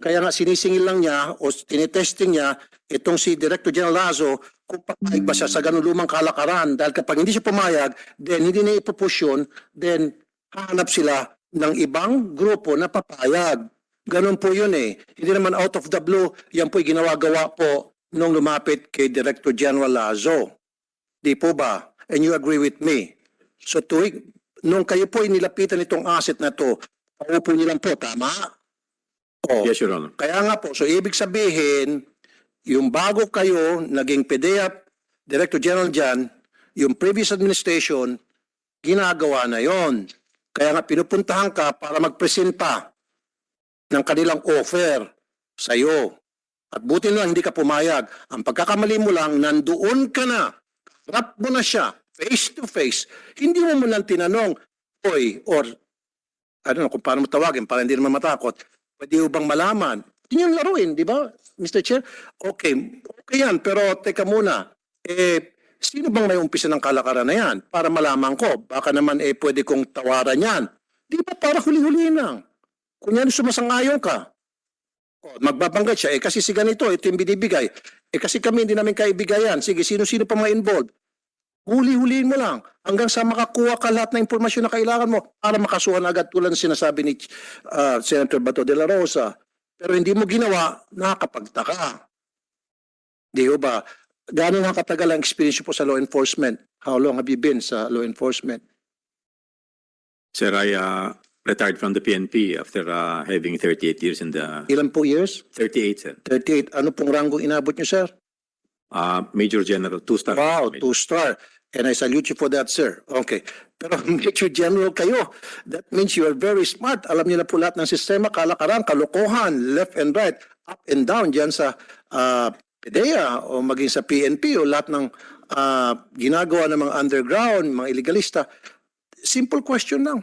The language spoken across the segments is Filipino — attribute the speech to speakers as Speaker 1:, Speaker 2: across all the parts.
Speaker 1: Kaya nga sinisingil lang niya o tinetesting niya itong si Director General Lazo kung papayag ba siya sa ganun lumang kalakaran. Dahil kapag hindi siya pumayag, then hindi na ipupush yun, then hahanap sila ng ibang grupo na papayag. Ganun po yun eh. Hindi naman out of the blue, yan po'y ginawa-gawa po nung lumapit kay Director General Lazo. Di po ba? And you agree with me. So nung kayo po nilapitan itong asset na to, paupo niyo lang po, tama? Oh,
Speaker 2: Yes, Your Honor.
Speaker 1: kaya nga po, so ibig sabihin, yung bago kayo naging PDEA Director General dyan, yung previous administration, ginagawa na yon. Kaya nga pinupuntahan ka para magpresenta ng kanilang offer sa iyo. At buti na lang hindi ka pumayag. Ang pagkakamali mo lang, nandoon ka na. Harap mo na siya, face to face. Hindi mo lang tinanong, oy, or, I don't know kung paano mo tawagin, para hindi naman matakot. Pwede mo bang malaman? Yun yung laruin, di ba, Mr. Chair? Okay, okay yan, pero teka muna. Sino bang may umpisa ng kalakaran na yan? Para malaman ko, baka naman pwede kong tawaran yan. Di ba para huli-huli lang? Kung yan sumasangayon ka, magbabanggit siya, kasi si ganito, ito yung binibigay. Kasi kami hindi namin kaibigayan. Sige, sino-sino pa mga involved? Huli-huliin mo lang hanggang sa makakuha ka lahat ng impormasyon na kailangan mo para makasuhan agad tulad ng sinasabi ni Senator Bato de la Rosa. Pero hindi mo ginawa, nakakapagtaka. Di ba? Gano'n nga katagal ang experience po sa law enforcement? How long have you been sa law enforcement?
Speaker 2: Sir, I retired from the PNP after having 38 years in the...
Speaker 1: Ilan po years?
Speaker 2: 38, sir.
Speaker 1: 38. Ano pong ranggong inabot niyo, sir?
Speaker 2: Major General, 2-star.
Speaker 1: Wow, 2-star. And I salute you for that, sir. Okay. Pero Major General kayo. That means you are very smart. Alam niyo na po lahat ng sistema, kalakaran, kalokohan, left and right, up and down dyan sa PDEA o maging sa PNP o lahat ng ginagawa ng mga underground, mga illegalista. Simple question lang.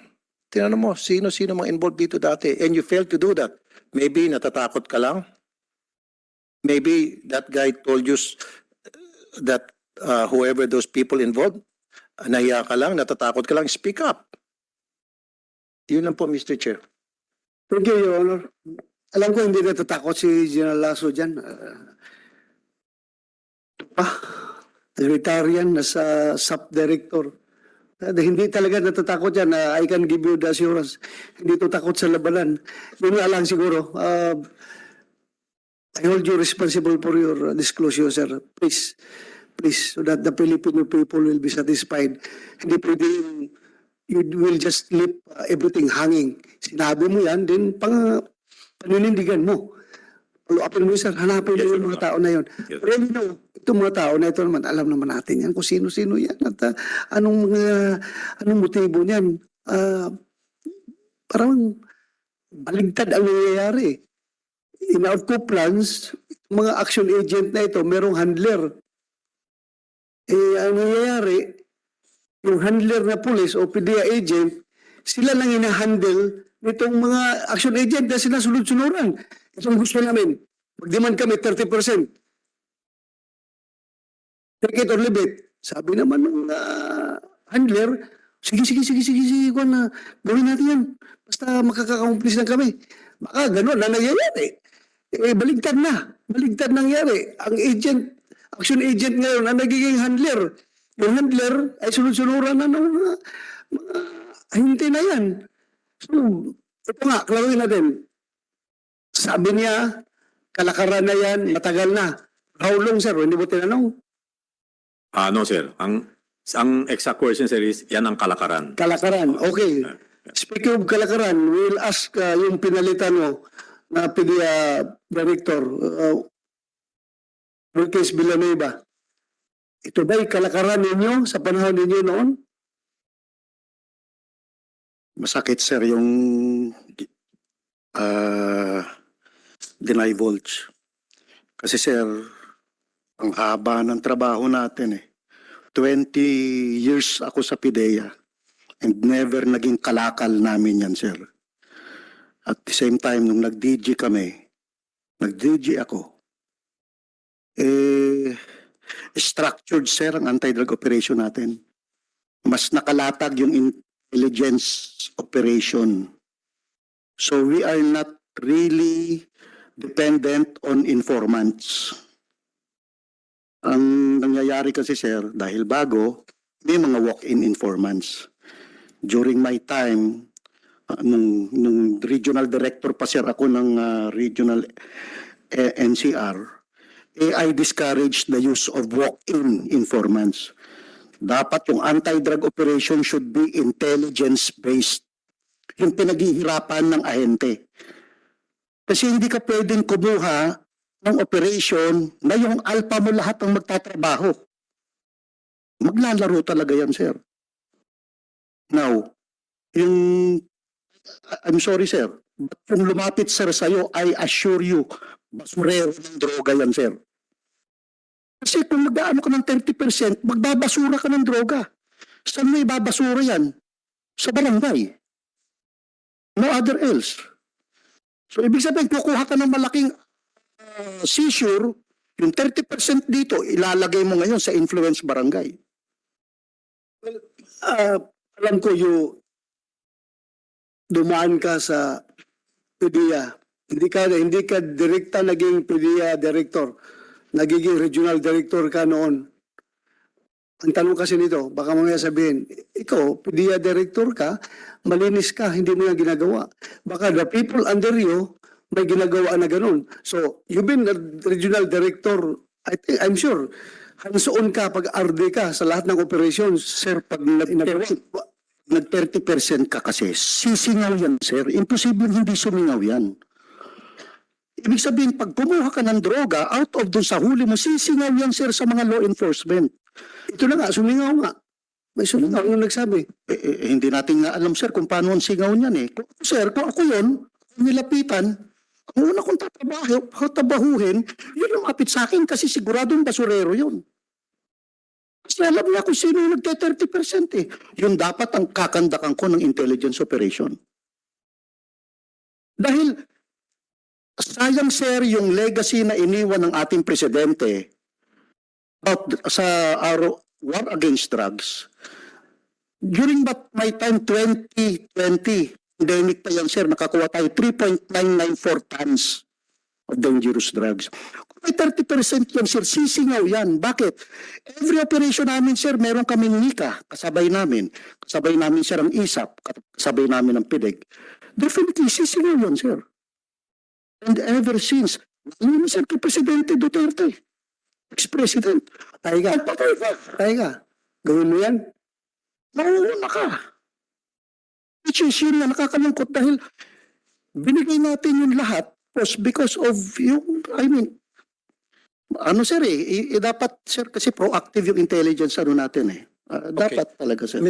Speaker 1: Tinanong mo, sino-sino mga involved dito dati? And you failed to do that. Maybe natatakot ka lang. Maybe that guy told you that whoever those people involved, nahiya ka lang, natatakot ka lang, speak up. Yun lang po, Mr. Chair.
Speaker 3: Thank you, Your Honor. Alam ko hindi natatakot si General Lasso dyan. Nag-retire yan nasa sub-director. Hindi talaga natatakot yan. I can give you the assurance. Hindi to takot sa labanan. Yun nga lang siguro. I hold you responsible for your disclosure, sir. Please, so that the Filipino people will be satisfied. Hindi pwede you will just leave everything hanging. Sinabi mo yan, then paninindigan mo. Follow-upin mo, sir. Hanapin mo yung mga tao na yun.
Speaker 2: Yes.
Speaker 3: Pero you know, itong mga tao na ito naman, alam naman natin yan kung sino-sino yan at anong motibo niyan. Parang baligtad ang nangyayari. In our coup plans, mga action agent na ito, merong handler. Ang nangyayari, yung handler na police o PDEA agent, sila lang hinahandle nitong mga action agent na sinasunod-sunuran. Itong gusto namin, mag-demand kami 30%. Take it or leave it. Sabi naman ng handler, sige, gawin natin yan. Basta makaka-accomplish lang kami. Baka gano'n na nangyayari. Baligtad nangyari. Ang agent, action agent ngayon, ang nagiging handler. Yung handler ay sunod-sunuran na ng mga ahinte na yan. So, ito nga, klaruin natin. Sabi niya, kalakaran na yan, matagal na. How long, sir? Hindi mo tinanong?
Speaker 2: No, sir. Ang exact question, sir, is yan ang kalakaran.
Speaker 3: Kalakaran, okay. Speaking of kalakaran, we'll ask yung pinalitan mo na PDEA Director, Lucas Villanueva. Ito ba'y kalakaran ninyo sa panahon ninyo noon?
Speaker 4: Masakit, sir, yung divulge. Kasi, sir, ang haba ng trabaho natin 20 years ako sa PDEA and never naging kalakal namin yan, sir. At the same time, nung nag-DG kami, nag-DG ako, structured, sir, ang anti-drug operation natin. Mas nakalatag yung intelligence operation. So we are not really dependent on informants. Ang nangyayari kasi, sir, dahil bago, may mga walk-in informants. During my time, nung regional director pa, sir, ako ng regional NCR, I discouraged the use of walk-in informants. Dapat yung anti-drug operation should be intelligence-based. Yung pinaghihirapan ng ahente. Kasi hindi ka pwedeng kumuha ng operation na yung alpha mo lahat ang magtatrabaho. Maglalaro talaga yan, sir. Now, I'm sorry, sir. But kung lumapit, sir, sa'yo, I assure you, basurero ng droga yan, sir. Kasi kung mag-aano ka ng 30%, magbabasura ka ng droga. Saan mo ibabasura yan? Sa barangay. No other else. So, ibig sabihin, kukuha ka ng malaking seizure, yung 30% dito, ilalagay mo ngayon sa influence barangay.
Speaker 3: Alam ko dumaan ka sa PDEA. Hindi ka direkta naging PDEA director. Nagiging regional director ka noon. Ang tanong kasi nito, baka mamaya sabihin, ikaw, PDEA director ka, malinis ka, hindi mo yan ginagawa. Baka the people under you, may ginagawa na ganun. So, you've been a regional director, I'm sure, hands-on ka pag RD ka sa lahat ng operations.
Speaker 4: Sir, pag nag-30% ka kasi, sisingaw yan, sir. Imposible hindi sumingaw yan. Ibig sabihin, pag kumuha ka ng droga, out of dun sa huli mo, sisingaw yan, sir, sa mga law enforcement.
Speaker 3: Ito na nga, sumingaw nga. May sumingaw yung nagsabi.
Speaker 4: Hindi natin nga alam, sir, kung paano ang singaw niyan eh. Sir, kung ako yun, nilapitan, ang una kong tatrabahuhin, yun lumapit sa akin kasi siguradong basurero yun. Kasi alam niya kung sino yung nagka-30% eh. Yun dapat ang kakandakan ko ng intelligence operation. Dahil sayang, sir, yung legacy na iniwan ng ating presidente about sa war against drugs. During my time, 2020, pandemic pa yan, sir, nakakuha tayo 3.994 tons of dangerous drugs. Kung may 30% yan, sir, sisingaw yan. Bakit? Every operation namin, sir, meron kaming NICA, kasabay namin. Kasabay namin, sir, ang ISAP, kasabay namin ang PIDEG. Definitely, sisingaw yan, sir. And ever since, ano sir, kay Presidente Duterte, ex-president,
Speaker 3: Patay ka. Gawin mo yan.
Speaker 4: nauuna ka. Which is yun na nakakalungkot dahil binigay natin yung lahat because of yung, ano sir dapat sir kasi proactive yung intelligence natin eh. Dapat talaga sir.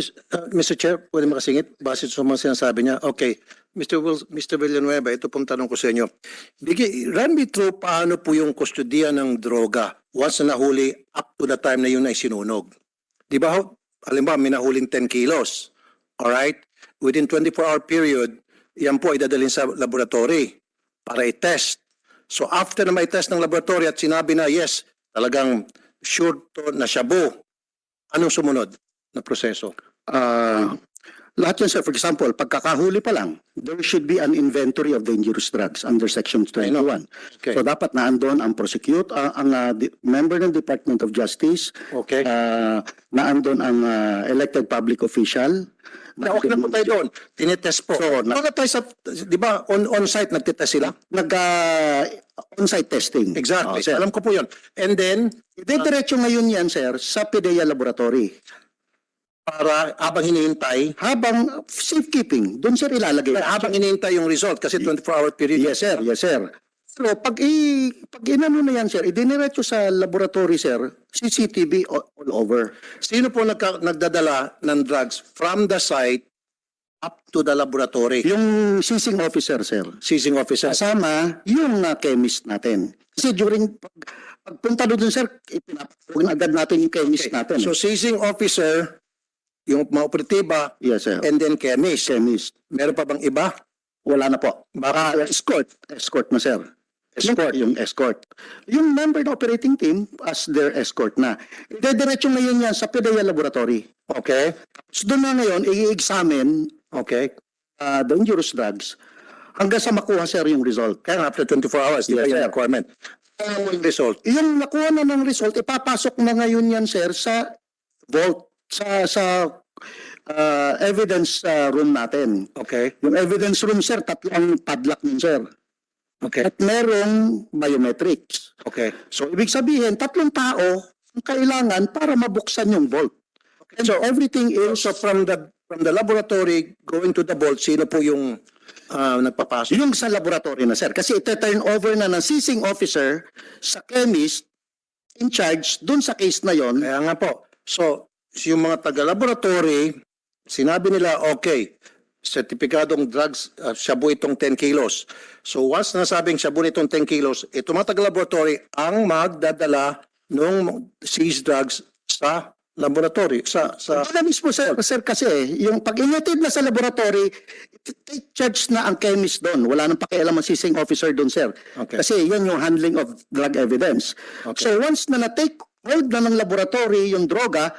Speaker 1: Mr. Chair, pwede makasingit base sa mga sinasabi niya. Okay, Mr. Villanueva, ito pong tanong ko sa inyo. Run me through paano po yung kustodiya ng droga once na nahuli up to the time na yun ay sinunog. Di ba, halimbawa, may nahuling 10 kilos. Alright? Within 24-hour period, yan po ay dadalhin sa laboratory para i-test. So after na may test ng laboratory at sinabi na yes, talagang sure to na shabu, anong sumunod na proseso?
Speaker 4: Lahat yan sir, for example, pagkakahuli pa lang, there should be an inventory of dangerous drugs under Section 21.
Speaker 1: Okay.
Speaker 4: So dapat naandun ang member ng Department of Justice,
Speaker 1: Okay.
Speaker 4: naandun ang elected public official.
Speaker 1: Okay na po tayo doon. Tinitest po.
Speaker 4: So,
Speaker 1: Bakit tayo sa, di ba, on-site nagtitest sila?
Speaker 4: On-site testing.
Speaker 1: Exactly.
Speaker 4: Sir.
Speaker 1: Alam ko po yun. And then,
Speaker 4: Diretso ngayon yan, sir, sa PDEA Laboratory.
Speaker 1: para habang hinihintay,
Speaker 4: Habang safekeeping, doon sir ilalagay.
Speaker 1: habang hinihintay yung result kasi 24-hour period.
Speaker 4: Yes, sir. Yes, sir. Pero pag inano na yan, sir, idiniretso sa laboratory, sir, CCTV all over.
Speaker 1: Sino po nagdadala ng drugs from the site up to the laboratory?
Speaker 4: Yung seizing officer, sir.
Speaker 1: Seizing officer.
Speaker 4: Kasama yung chemist natin. Kasi during pagpunta doon, sir, ipinapagod agad natin yung chemist natin.
Speaker 1: So seizing officer, yung mga operatiba,
Speaker 4: yes, sir.
Speaker 1: and then chemist.
Speaker 4: Chemist.
Speaker 1: Meron pa bang iba?
Speaker 4: Wala na po. Baka escort. Escort na, sir.
Speaker 1: Escort.
Speaker 4: Yung escort. Yung member ng operating team as their escort na. Diretso ngayon yan sa PDEA Laboratory.
Speaker 1: Okay.
Speaker 4: So doon na ngayon, i-examine
Speaker 1: Okay.
Speaker 4: dangerous drugs. Hanggang sa makuha, sir, yung result.
Speaker 1: Kaya nga, after 24 hours, di ba
Speaker 4: Yes,
Speaker 1: yung
Speaker 4: sir.
Speaker 1: requirement? Kaya mo yung result.
Speaker 4: Yung nakuha na ng result, ipapasok na ngayon yan, sir, sa vault, sa evidence room natin.
Speaker 1: Okay.
Speaker 4: Yung evidence room, sir, 3 padlock nun, sir.
Speaker 1: Okay.
Speaker 4: At merong biometrics.
Speaker 1: Okay.
Speaker 4: So, ibig sabihin, 3 tao ang kailangan para mabuksan yung vault. And so, everything is...
Speaker 1: So from the laboratory going to the vault, sino po yung nagpapasok?
Speaker 4: Yung sa laboratory na, sir. Kasi ite-turn over na ng seizing officer sa chemist in charge dun sa case na yon.
Speaker 1: Kaya nga po. So, yung mga taga-laboratory, sinabi nila, okay, sertipikadong drugs, shabu itong 10 kilos. So, once nasabing shabu itong 10 kilos, ito mga taga-laboratory ang magdadala ng seized drugs sa laboratory.
Speaker 4: Wala mismo, sir, kasi yung pag-inatid na sa laboratory, take charge na ang chemist doon. Wala nang pakialam ang seizing officer doon, sir.
Speaker 1: Okay.
Speaker 4: Kasi yan yung handling of drug evidence.
Speaker 1: Okay.
Speaker 4: So once na na-take hold na ng laboratory yung droga,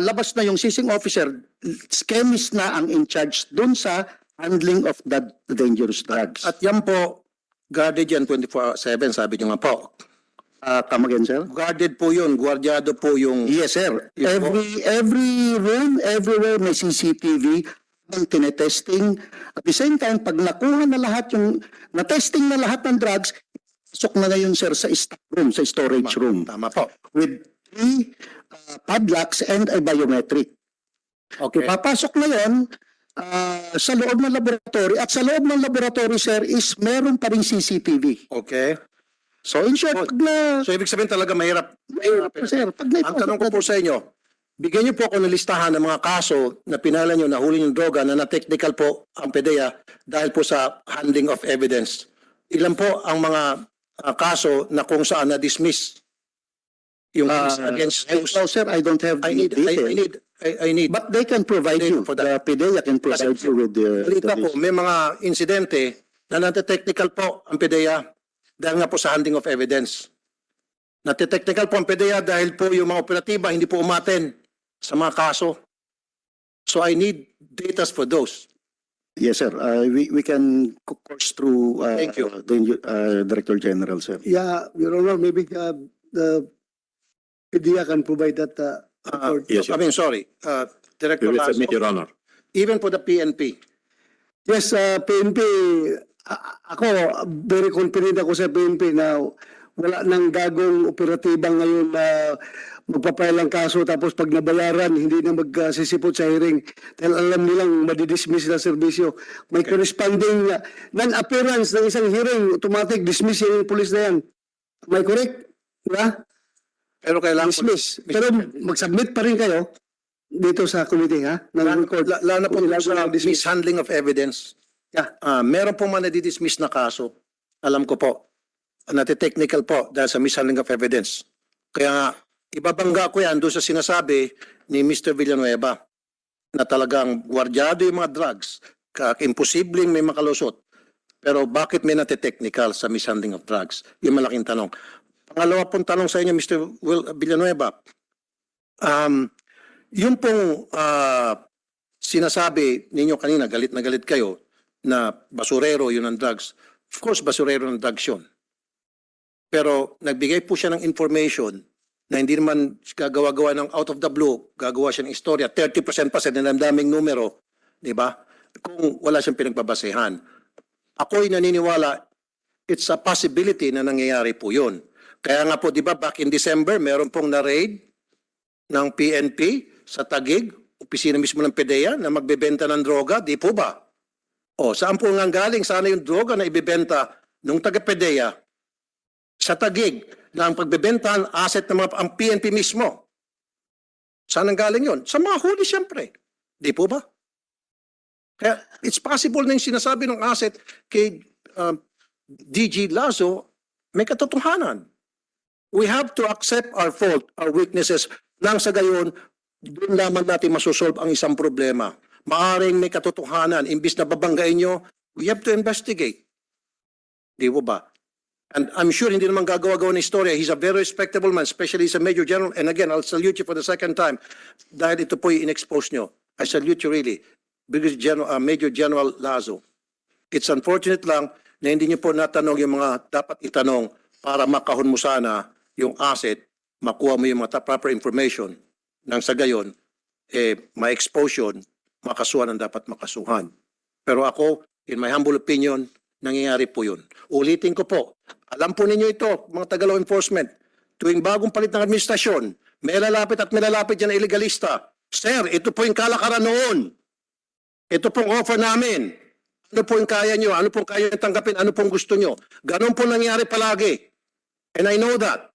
Speaker 4: labas na yung seizing officer, chemist na ang in charge doon sa handling of that dangerous drugs.
Speaker 1: At yan po, guarded yan 24/7, sabi nyo nga po.
Speaker 4: Come again, sir?
Speaker 1: Guarded po yun, guardyado po yung...
Speaker 4: Yes, sir.
Speaker 1: Yes, po.
Speaker 4: Every room, everywhere may CCTV ang tinetesting. At the same time, pag nakuha na lahat yung, na-testing na lahat ng drugs, pasok na ngayon, sir, sa stock room, sa storage room.
Speaker 1: Tama po.
Speaker 4: With 3 padlocks and a biometric.
Speaker 1: Okay.
Speaker 4: Papasok na yun sa loob ng laboratory. At sa loob ng laboratory, sir, is meron pa rin CCTV.
Speaker 1: Okay.
Speaker 4: So, in short, pag na...
Speaker 1: So, ibig sabihin talaga mahirap.
Speaker 4: sir, pag
Speaker 1: Ang tanong ko po sa inyo, bigyan niyo po ako ng listahan ng mga kaso na pinala niyo, nahuli yung droga na na-technical po ang PDEA dahil po sa handling of evidence. Ilan po ang mga kaso na kung saan na-dismiss yung case against those?
Speaker 4: No, sir, I don't have
Speaker 1: I
Speaker 4: the
Speaker 1: need,
Speaker 4: detail.
Speaker 1: I need.
Speaker 4: But they can provide you.
Speaker 1: for that.
Speaker 4: The PDEA can provide you with the
Speaker 1: Balita
Speaker 4: list.
Speaker 1: ko, may mga insidente na nate-technical po ang PDEA dahil nga po sa handling of evidence. Nate-technical po ang PDEA dahil po yung mga operatiba hindi po umaten sa mga kaso. So I need data for those.
Speaker 4: Yes, sir. We can course through
Speaker 1: Thank you.
Speaker 4: the Director General, sir.
Speaker 3: Yeah, Your Honor, maybe the PDEA can provide that report.
Speaker 2: Yes,
Speaker 1: I mean, sorry, Director
Speaker 2: we will
Speaker 1: Lasso,
Speaker 2: submit, Your Honor.
Speaker 1: even for the PNP.
Speaker 3: Yes, PNP, ako, very confident ako sa PNP na wala nang gagong operatiba ngayon na magpapail ang kaso tapos pag nabayaran, hindi na magsisipot sa hearing dahil alam nilang madidismiss na serbisyo. May corresponding non-appearance ng isang hearing, automatic dismiss yung police na yan. Am I correct? Diba?
Speaker 1: Pero kailangan
Speaker 3: Dismiss. Pero mag-submit pa rin kayo dito sa committee, ha? Ng record.
Speaker 1: lalo na po
Speaker 3: Kung
Speaker 1: sa
Speaker 3: ilagay ng dismiss.
Speaker 1: mishandling of evidence.
Speaker 3: Yeah.
Speaker 1: Meron po man nadidismiss na kaso. Alam ko po. Nati-technical po dahil sa mishandling of evidence. Kaya nga, ibabangga ko yan doon sa sinasabi ni Mr. Villanueva na talagang gwardyado yung mga drugs. Imposibleng may makalusot. Pero bakit may nati-technical sa mishandling of drugs? Yung malaking tanong. Pangalawa pong tanong sa inyo, Mr. Villanueva. Yung pong sinasabi ninyo kanina, galit na galit kayo, na basurero yun ang drugs. Of course, basurero ng drugs yun. Pero nagbigay po siya ng information na hindi naman gagawa-gawa ng out of the blue, gagawa siya ng istorya. 30% pa sa dinamdaming numero, di ba? Kung wala siyang pinagbabasehan. Ako'y naniniwala, it's a possibility na nangyayari po yun. Kaya nga po, di ba, back in December, meron pong na-raid ng PNP sa Taguig, opisina mismo ng PDEA, na magbebenta ng droga, di po ba? O, saan po nga galing? Sana yung droga na ibebenta nung taga-PDEA sa Taguig na ang pagbebenta ang asset ng mga, ang PNP mismo. Saan ang galing yun? Sa mga huli, siyempre. Di po ba? Kaya it's possible na yung sinasabi ng asset kay DG Lazo may katotohanan. We have to accept our fault, our weaknesses, nang sa gayon, doon lamang natin masusolve ang isang problema. Maaring may katotohanan, imbis na babanggain nyo, we have to investigate. Di po ba? And I'm sure hindi naman gagawa-gawa ng istorya. He's a very respectable man, especially as a Major General. And again, I'll salute you for the second time dahil ito po yung in-expose nyo. I salute you really. Because Major General Lazo. It's unfortunate lang na hindi niyo po natanong yung mga dapat itanong para makahon mo sana yung asset, makuha mo yung mga proper information nang sa gayon, ma-expose yun, makasuhan ang dapat makasuhan. Pero ako, in my humble opinion, nangyayari po yun. Ulitin ko po, alam po ninyo ito, mga taga-law enforcement, tuwing bagong palit ng administrasyon, may lalapit at may lalapit dyan na illegalista. Sir, ito po yung kalakaran noon. Ito pong offer namin. Ano po yung kaya nyo? Ano pong kaya nyo tanggapin? Ano pong gusto nyo? Ganon po nangyari palagi. And I know that.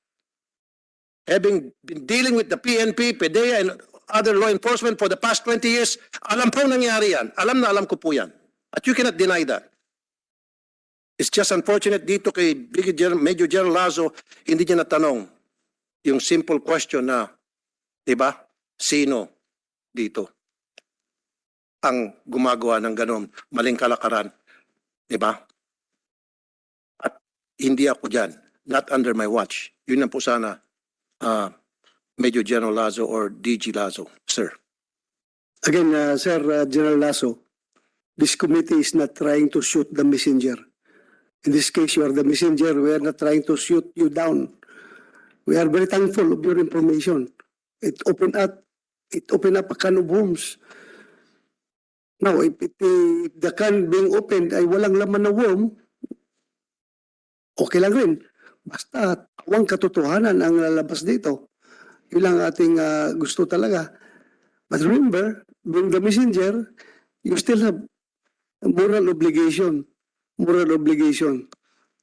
Speaker 1: Having been dealing with the PNP, PDEA, and other law enforcement for the past 20 years, alam po nangyari yan. Alam na alam ko po yan. At you cannot deny that. It's just unfortunate dito kay Major General Lazo, hindi niya natanong yung simple question na, di ba, sino dito ang gumagawa ng ganon maling kalakaran, di ba? At hindi ako dyan, not under my watch. Yun lang po sana, Major General Lazo or DG Lazo, sir.
Speaker 3: Again, Sir General Lasso, this committee is not trying to shoot the messenger. In this case, you are the messenger. We are not trying to shoot you down. We are very thankful of your information. It opened up a can of worms. Now, if the can being opened ay walang laman na worm, okay lang rin. Basta tawang katotohanan ang lalabas dito. Yun lang ating gusto talaga. But remember, being the messenger, you still have a moral obligation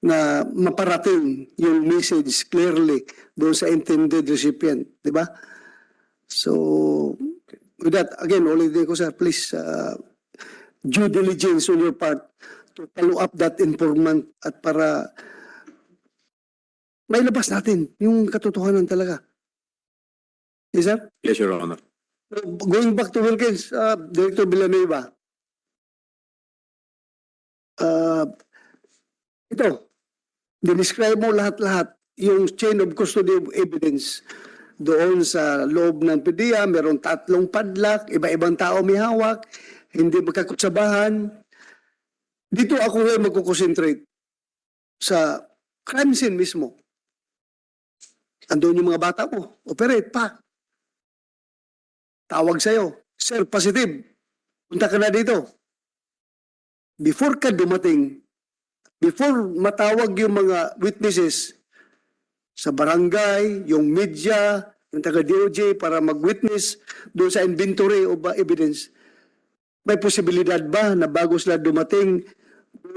Speaker 3: na maparating yung message clearly doon sa intended recipient. Di ba? So, with that, again, ulitin ko sir, please, due diligence on your part to follow up that informant at para may labas natin yung katotohanan talaga. Yes, sir?
Speaker 2: Yes, Your Honor.
Speaker 3: Going back to Wilkins, Director Villanueva, ito, dinescribe mo lahat-lahat yung chain of custody of evidence doon sa loob ng PDEA, merong 3 padlock, iba-ibang tao may hawak, hindi magkakutsabahan. Dito ako ngayon magkukonsentrate sa crime scene mismo. Andun yung mga bata mo, operate pa. Tawag sa'yo, sir, positive, punta ka na dito. Before ka dumating, before matawag yung mga witnesses sa barangay, yung media, yung taga-DOJ para mag-witness doon sa inventory o ba evidence, may posibilidad ba na bago sila dumating,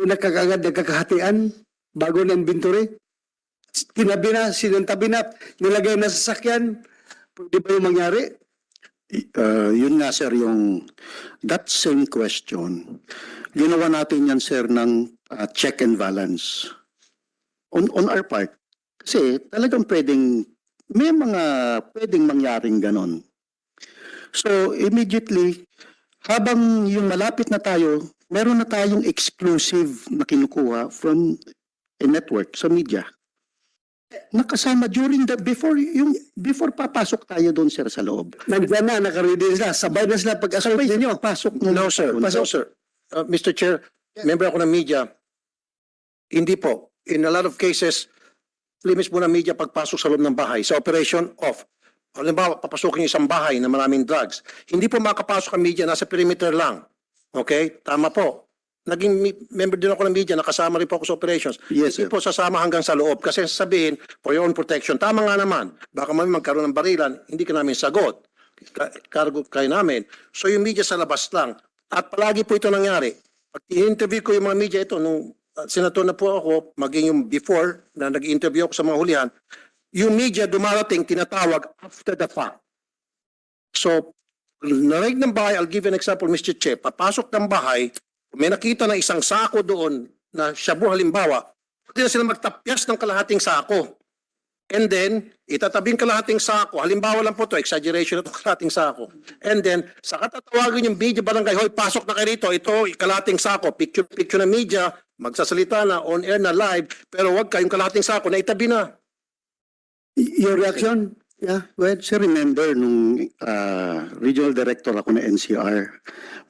Speaker 3: nakakagad nagkakahatian bago na inventory? Tinabi na, sinantabi na, nilagay na sa sakyan, pwede ba yung mangyari?
Speaker 4: Yun nga sir, yung that same question, ginawa natin yan sir ng check and balance on our part. Kasi talagang may mga pwedeng mangyaring ganon. So immediately, habang yung malapit na tayo, meron na tayong exclusive na kinukuha from a network sa media. Nakasama during before papasok tayo doon sir sa loob.
Speaker 3: Nandiyan na, nakaredy sila, sabay na sila pag-assault ninyo.
Speaker 4: Pasok
Speaker 1: No, sir. No, sir. Mr. Chair, member ako ng media. Hindi po. In a lot of cases, limits mo ng media pagpasok sa loob ng bahay. Sa operation off. Halimbawa, papasukin yung isang bahay na maraming drugs. Hindi po makapasok ang media, nasa perimeter lang. Okay? Tama po. Naging member din ako ng media, nakasama rin po ako sa operations.
Speaker 4: Yes,
Speaker 1: Hindi
Speaker 4: sir.
Speaker 1: po sasama hanggang sa loob. Kasi sabihin, for your own protection. Tama nga naman. Baka magkaroon ng barilan, hindi ka namin sagot. Cargo kayo namin. So yung media sa labas lang. At palagi po ito nangyari. Pag i-interview ko yung mga media ito, nung senator na po ako, maging yung before na nag-interview ako sa mga hulihan, yung media dumarating, tinatawag after the fact. So, narinig ng bahay, I'll give you an example, Mr. Che, papasok ng bahay, may nakita na isang sako doon na shabu halimbawa, pwede na sila magtapyas ng kalahating sako. And then, itatabing kalahating sako, halimbawa lang po to, exaggeration na to kalahating sako. And then, sa katatawagin yung media barangay, hoy, pasok na kayo rito, ito, kalahating sako, picture ng media, magsasalita na, on air na live, pero wag kayong kalahating sako na itabi na.
Speaker 3: Your reaction? Yeah.
Speaker 4: Well, sir, remember nung regional director ako na NCR,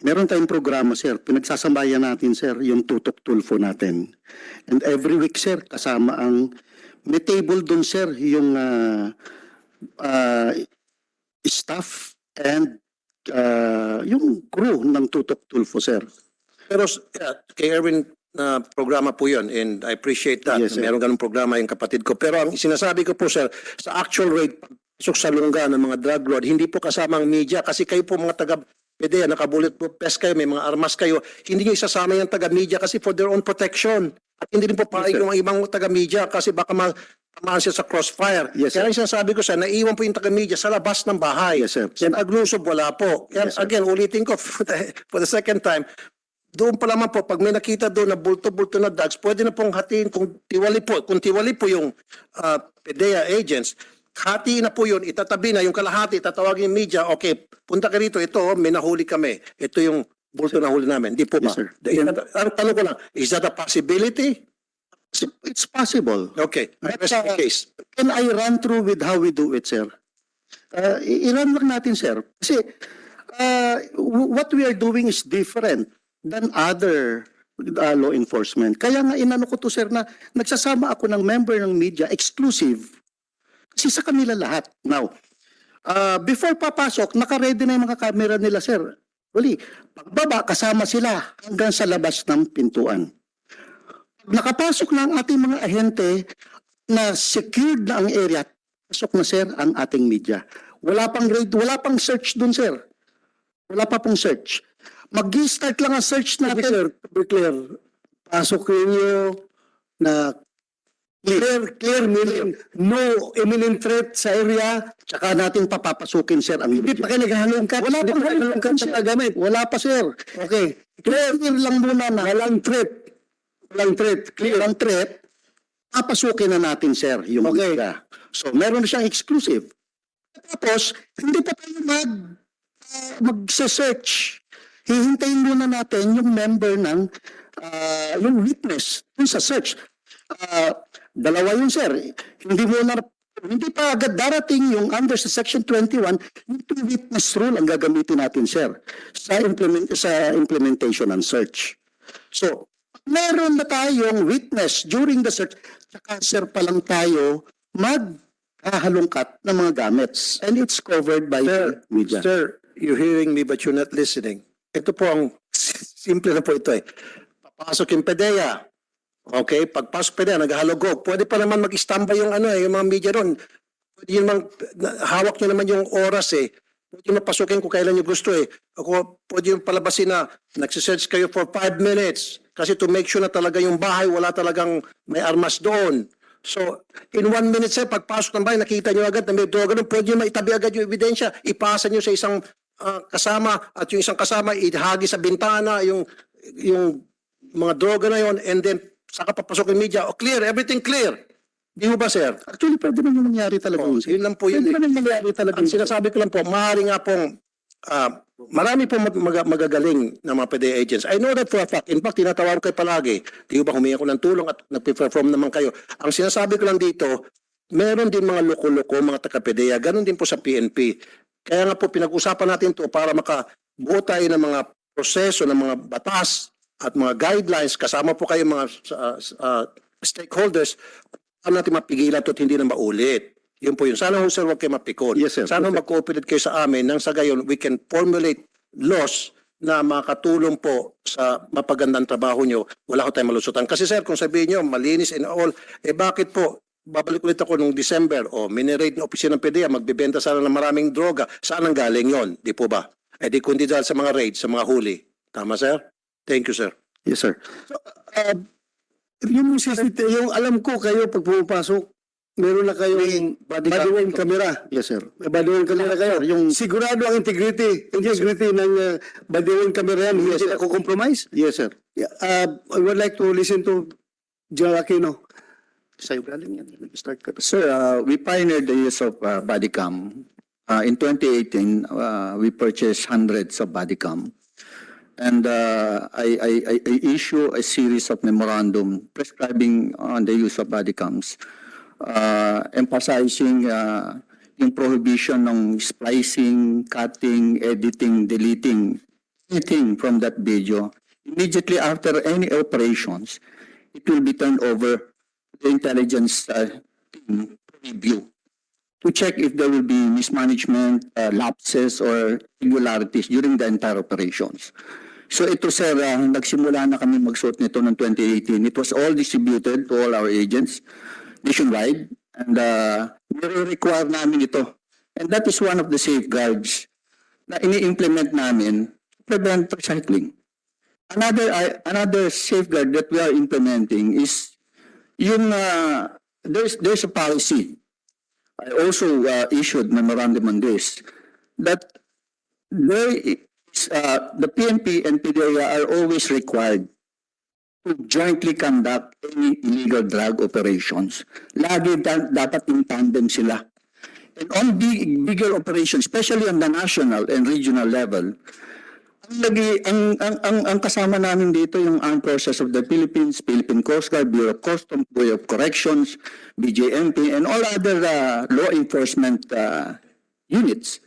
Speaker 4: meron tayong programa, sir. Pinagsasambayan natin, sir, yung tutok tulfo natin. And every week, sir, kasama ang may table doon, sir, yung staff and yung crew ng tutok tulfo, sir.
Speaker 1: Pero kay Erwin na programa po yun and I appreciate that.
Speaker 4: Yes, sir.
Speaker 1: Meron ganung programa yung kapatid ko. Pero ang sinasabi ko po sir, sa actual rate, pasok sa lungga ng mga drug lord, hindi po kasama ang media kasi kayo po mga taga-PDEA, naka-bulletproof vest kayo, may mga armas kayo, hindi nyo isasama yung taga-media kasi for their own protection. At hindi rin po pahay
Speaker 4: Yes, sir.
Speaker 1: yung ibang taga-media kasi baka tamaan siya sa crossfire.
Speaker 4: Yes,
Speaker 1: Kaya yung sinasabi ko sir, naiwan po yung taga-media sa labas ng bahay.
Speaker 4: Yes, sir.
Speaker 1: Yan aglusob, wala po. Yan,
Speaker 4: Yes, sir.
Speaker 1: again, ulitin ko for the second time, doon pa lamang po, pag may nakita doon na bulto-bulto na drugs, pwede na pong hatiin kung tiwali po yung PDEA agents, hatiin na po yun, itatabi na yung kalahati, tatawagin yung media, okay, punta ka rito, ito, may nahuli kami, ito yung bulto na huli namin, di po ba?
Speaker 4: Yes, sir.
Speaker 1: Ang tanong ko lang, is that a possibility?
Speaker 4: It's possible.
Speaker 1: Okay,
Speaker 4: But,
Speaker 1: rest the case.
Speaker 4: Can I run through with how we do it, sir? I-run lang natin, sir. Kasi what we are doing is different than other law enforcement. Kaya nga inano ko to, sir, na nagsasama ako ng member ng media, exclusive. Kasi sa kanila lahat. Now, before papasok, naka-ready na yung mga camera nila, sir. Uli, pagbaba, kasama sila hanggang sa labas ng pintuan. Nakapasok na ang ating mga ahente na secured na ang area, pasok na, sir, ang ating media. Wala pang search dun, sir. Wala pa pong search. Mag-start lang ang search natin.
Speaker 3: Sir, to be clear, pasok ninyo na clear meaning no imminent threat sa area.
Speaker 4: Tsaka natin papapasukin, sir, ang
Speaker 3: Hindi
Speaker 4: media.
Speaker 3: pa kayo naghahalongkat.
Speaker 4: Wala
Speaker 3: Hindi
Speaker 4: pang
Speaker 3: pa kayo
Speaker 4: halongkat,
Speaker 3: naghahalongkat sa gamit.
Speaker 4: Wala pa, sir.
Speaker 3: Okay.
Speaker 4: Clear lang muna na
Speaker 3: Walang threat. Walang threat. Clear.
Speaker 4: ang threat, papasukin na natin, sir, yung
Speaker 3: Okay.
Speaker 4: media. So, meron na siyang exclusive. Tapos, hindi pa tayo mag-search. Hihintayin muna natin yung member ng, yung witness dun sa search. Dalawa yun, sir. Hindi pa agad darating yung under sa section 21, yung two-witness rule ang gagamitin natin, sir, sa implementation ng search. So, meron na tayong witness during the search, saka, sir, pa lang tayo maghahalongkat ng mga gamits. And it's covered by the media.
Speaker 1: Sir, you're hearing me but you're not listening. Ito po ang simple na po ito eh. Papasok yung PDEA. Okay, pagpasok PDEA, naghahalogog. Pwede pa naman mag-standby yung yung mga media doon. Pwede yun hawak nyo naman yung oras eh. Pwede nyo mapasukin kung kailan nyo gusto eh. Ako, pwede yung palabasin na nagsisearch kayo for 5 minutes. Kasi to make sure na talaga yung bahay, wala talagang may armas doon. So, in 1 minute sir, pagpasok ng bahay, nakita nyo agad na may droga doon, pwede nyo maitabi agad yung ebidensya. Ipasa nyo sa isang kasama at yung isang kasama ihagi sa bintana yung mga droga na yon and then saka papasok yung media. Clear, everything clear. Di mo ba, sir?
Speaker 4: Actually, pwede naman mangyari talaga yun, sir.
Speaker 1: Yun lang po yun.
Speaker 4: Pwede naman mangyari talaga
Speaker 1: Ang
Speaker 4: yun, sir.
Speaker 1: sinasabi ko lang po, maaari nga pong marami pong magagaling na mga PDEA agents. I know that for a fact. In fact, tinatawag ko kayo palagi. Di ba humingi ako ng tulong at nag-perform naman kayo. Ang sinasabi ko lang dito, meron din mga loko-loko, mga taga-PDEA. Ganon din po sa PNP. Kaya nga po pinag-usapan natin to para makabuo tayo ng mga proseso, ng mga batas at mga guidelines. Kasama po kayo mga stakeholders para natin mapigilan ito at hindi na maulit. Yun po yun. Sana ho sir, huwag kayo mapikon.
Speaker 4: Yes, sir.
Speaker 1: Sana mag-cooperate kayo sa amin nang sa gayon we can formulate laws na makatulong po sa mapagandang trabaho nyo. Wala ko tayong malusutan. Kasi sir, kung sabihin nyo, malinis and all, bakit po? Babalik ulit ako nung December, miniraid na opisina ng PDEA, magbebenta sana ng maraming droga. Saan ang galing yon? Di po ba? Di kundi dahil sa mga raid, sa mga huli. Tama, sir? Thank you, sir.
Speaker 4: Yes, sir.
Speaker 3: Yung CCTV, yung alam ko kayo pag pumapasok, meron na kayong body-worn camera.
Speaker 4: Yes, sir.
Speaker 3: May body-worn camera kayo.
Speaker 4: Yung-
Speaker 3: Sigurado ang integrity ng body-worn camera yan. Hindi ako compromise.
Speaker 4: Yes, sir.
Speaker 3: I would like to listen to General Aquino.
Speaker 4: Sa'yo galing yan. Start ka.
Speaker 5: Sir, we pioneered the use of body cam. In 2018, we purchased hundreds of body cam. And I issue a series of memorandum prescribing on the use of body cams, emphasizing yung prohibition ng splicing, cutting, editing, deleting, anything from that video, immediately after any operations, it will be turned over to the intelligence team to review, to check if there will be mismanagement, lapses, or irregularities during the entire operations. So ito sir, nagsimula na kami magsuot nito ng 2018. It was all distributed to all our agents nationwide, and nire-require namin ito. And that is one of the safeguards na ini-implement namin to prevent recycling. Another safeguard that we are implementing is yung there's a policy. I also issued memorandum on this that there is, the PNP and PDEA are always required to jointly conduct any illegal drug operations. Lagi dapat in tandem sila. And on bigger operations, especially on the national and regional level, ang kasama namin dito yung Armed Forces of the Philippines, Philippine Coast Guard, Bureau of Customs, Bureau of Corrections, BJMP, and all other law enforcement units.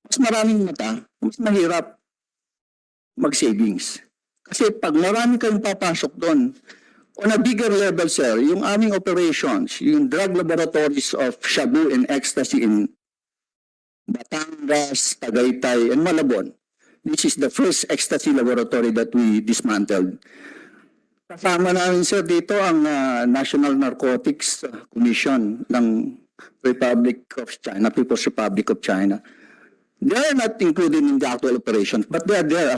Speaker 5: Mas maraming mata, mas mahirap mag-savings. Kasi pag marami kayong papasok doon, on a bigger level, sir, yung aming operations, yung drug laboratories of Shabu and Ecstasy in Batangas, Tagaytay, and Malabon. This is the first ecstasy laboratory that we dismantled. Kasama namin, sir, dito ang National Narcotics Commission ng Republic of China, People's Republic of China. They are not included in the actual operations, but they are there